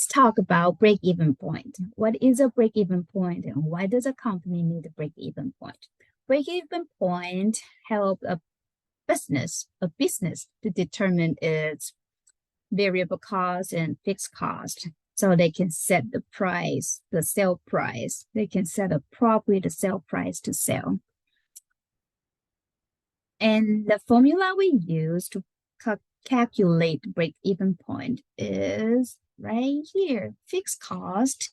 Let's talk about break-even point. What is a break-even point and why does a company need a break-even point? Break-even point help a business to determine its variable cost and fixed cost. So they can set the price, the sale price. They can set appropriate sale price to sell. And the formula we use to calculate break-even point is right here. Fixed cost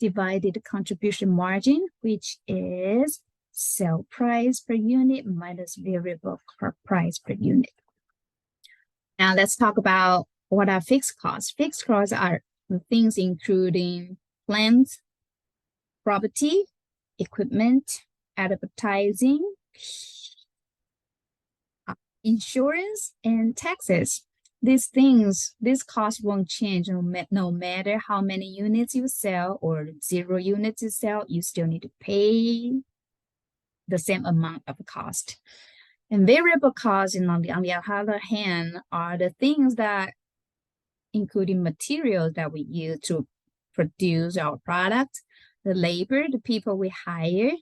divided contribution margin, which is sale price per unit minus variable price per unit. Now let's talk about what are fixed costs. Fixed costs are the things including plant, property, equipment, advertising, insurance, and taxes. These costs won't change no matter how many units you sell or 0 units you sell, you still need to pay the same amount of cost. And variable costs, on the other hand, are the things that including materials that we use to produce our product, the labor, the people we hire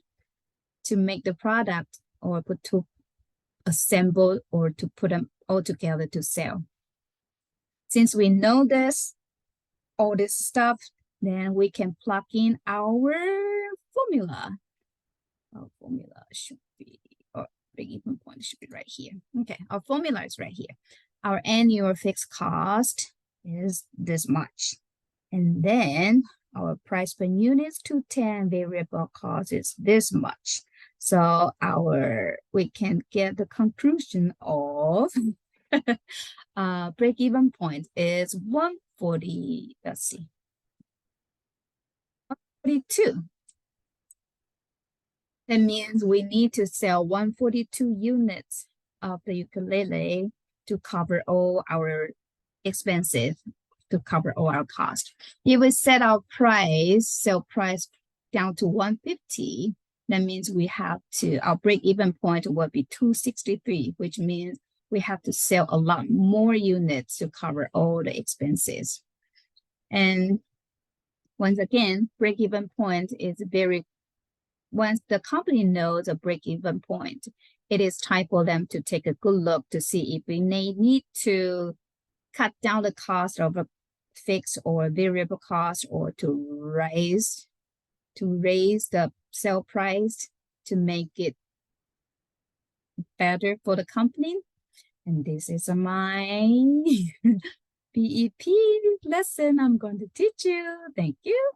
to make the product or to assemble or to put them all together to sell. Since we know all this stuff, then we can plug in our formula. Our formula should be, or break-even point should be right here. Okay, our formula is right here. Our annual fixed cost is this much. And then our price per unit is 210, variable cost is this much. So we can get the conclusion of break-even point is 140, let's see, 142. That means we need to sell 142 units of the ukulele to cover all our expenses, to cover all our costs. If we set our sale price down to 150, that means our break-even point will be 263, which means we have to sell a lot more units to cover all the expenses. And once again, break-even point is once the company knows a break-even point, it is time for them to take a good look to see if we need to cut down the cost of a fixed or variable cost, or to raise the sale price to make it better for the company. And this is my BEP lesson I'm going to teach you. Thank you.